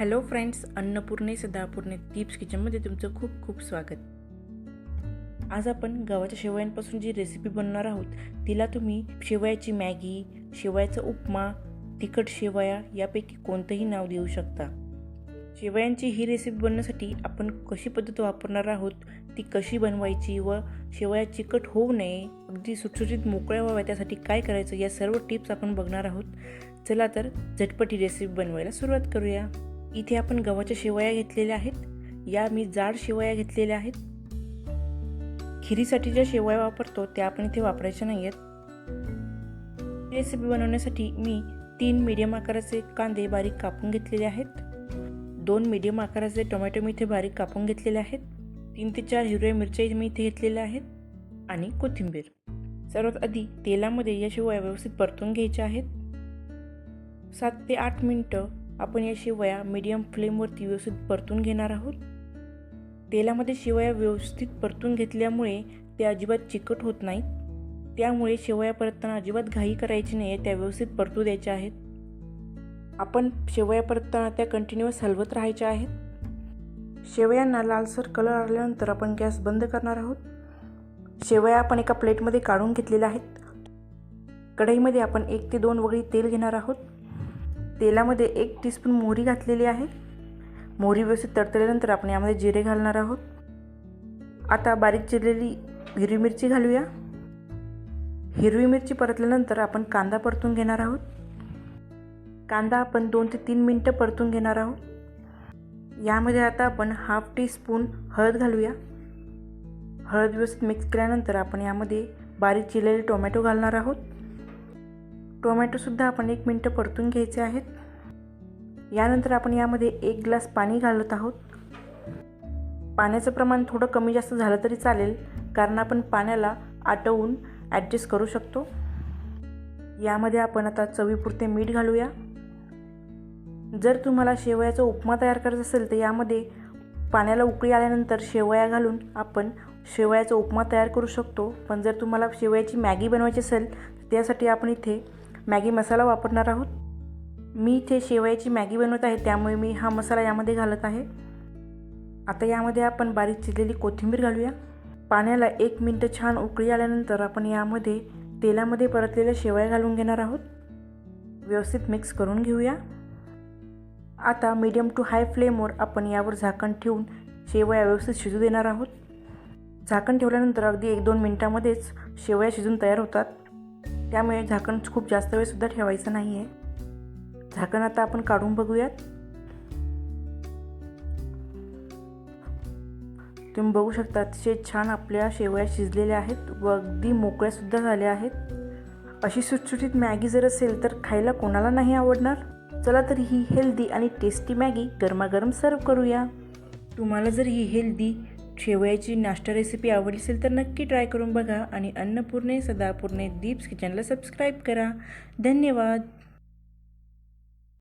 Hello friends, अन्नपूर्णे सदापूर्णे दीप्स किचनमध्ये तुमचं खूप खूप स्वागत. आज आपण गव्हाच्या शेवयांपासून जी रेसिपी बनवणार आहोत तिला तुम्ही शेवयाची मॅगी, शेवयाचा उपमा, तिखट शेवया यापैकी कोणतंही नाव देऊ शकता. शेवयांची ही रेसिपी बनवण्यासाठी आपण कशी पद्धत वापरणार आहोत, ती कशी बनवायची व शेवया चिकट होऊ नये, अगदी सुटसुटीत मोकळ्या व्हाव्या त्यासाठी काय करायचं या सर्व टिप्स आपण बघणार आहोत. चला तर झटपट ही रेसिपी बनवायला सुरुवात करूया. इथे आपण गव्हाच्या शेवया घेतलेल्या आहेत. या मी जाड शेवया घेतलेल्या आहेत. खिरीसाठी ज्या शेवया वापरतो त्या आपण इथे वापरायच्या नाही आहेत. रेसिपी बनवण्यासाठी मी 3 मीडियम आकाराचे कांदे बारीक कापून घेतलेले आहेत. 2 मीडियम आकाराचे टोमॅटो मी इथे बारीक कापून घेतलेले आहेत. 3 ते 4 हिरव्या मिरच्या मी इथे घेतलेल्या आहेत आणि कोथिंबीर. सर्वात आधी तेलामध्ये या शेवया व्यवस्थित परतून घ्यायच्या आहेत. 7 ते 8 मिनिटं आपण या शेवया मीडियम फ्लेमवरती व्यवस्थित परतून घेणार आहोत. तेलामध्ये शेवया व्यवस्थित परतून घेतल्यामुळे ते अजिबात चिकट होत नाहीत. त्यामुळे शेवया परतताना अजिबात घाई करायची नाही आहे, त्या व्यवस्थित परतू द्यायच्या आहेत. आपण शेवया परतताना त्या कंटिन्युअस हलवत राहायच्या आहेत. शेवयांना लालसर कलर आल्यानंतर आपण गॅस बंद करणार आहोत. शेवया आपण एका प्लेटमध्ये काढून घेतलेल्या आहेत. कढईमध्ये आपण 1 ते 2 वगळी तेल घेणार आहोत. तेलामध्ये 1 टीस्पून मोहरी घातलेली आहे. मोहरी व्यवस्थित तडतडल्यानंतर आपण यामध्ये जिरे घालणार आहोत. आता बारीक चिरलेली हिरवी मिरची घालूया. हिरवी मिरची परतल्यानंतर आपण कांदा परतून घेणार आहोत. कांदा आपण 2 ते 3 मिनिटं परतून घेणार आहोत. यामध्ये आता आपण 1/2 टीस्पून हळद घालूया. हळद व्यवस्थित मिक्स केल्यानंतर आपण यामध्ये बारीक चिरलेले टोमॅटो घालणार आहोत. टोमॅटोसुद्धा आपण 1 मिनिट परतून घ्यायचे आहेत. यानंतर आपण यामध्ये 1 ग्लास पाणी घालत आहोत. पाण्याचं प्रमाण थोडं कमी जास्त झालं तरी चालेल, कारण आपण पाण्याला आटवून ॲडजस्ट करू शकतो. यामध्ये आपण आता चवीपुरते मीठ घालूया. जर तुम्हाला शेवयाचा उपमा तयार करायचा असेल तर यामध्ये पाण्याला उकळी आल्यानंतर शेवया घालून आपण शेवयाचा उपमा तयार करू शकतो. पण जर तुम्हाला शेवयाची मॅगी बनवायची असेल त्यासाठी आपण इथे मॅगी मसाला वापरणार आहोत. मी इथे शेवयाची मॅगी बनवत आहे, त्यामुळे मी हा मसाला यामध्ये घालत आहे. आता यामध्ये आपण बारीक चिरलेली कोथिंबीर घालूया. पाण्याला 1 मिनिट छान उकळी आल्यानंतर आपण यामध्ये तेलामध्ये परतलेल्या शेवया घालून घेणार आहोत. व्यवस्थित मिक्स करून घेऊया. आता मीडियम टू हाय फ्लेमवर आपण यावर झाकण ठेवून शेवया व्यवस्थित शिजू देणार आहोत. झाकण ठेवल्यानंतर अगदी 1-2 मिनिटांमध्येच शेवया शिजून तयार होतात. त्यामुळे झाकण खूप जास्त वेळसुद्धा ठेवायचं नाही आहे. झाकण आता आपण काढून बघूयात. तुम्ही बघू शकता अतिशय छान आपल्या शेवया शिजलेल्या आहेत व अगदी मोकळ्यासुद्धा झाल्या आहेत. अशी सुटसुटीत मॅगी जर असेल तर खायला कोणाला नाही आवडणार. चला तर ही हेल्दी आणि टेस्टी मॅगी गरमागरम सर्व करूया. तुम्हाला जर ही हेल्दी शेवयाची नाश्ता रेसिपी आवडली असेल तर नक्की ट्राय करून बघा आणि अन्नपूर्णे सदापूर्णे दीप्स किचनला सबस्क्राईब करा. धन्यवाद.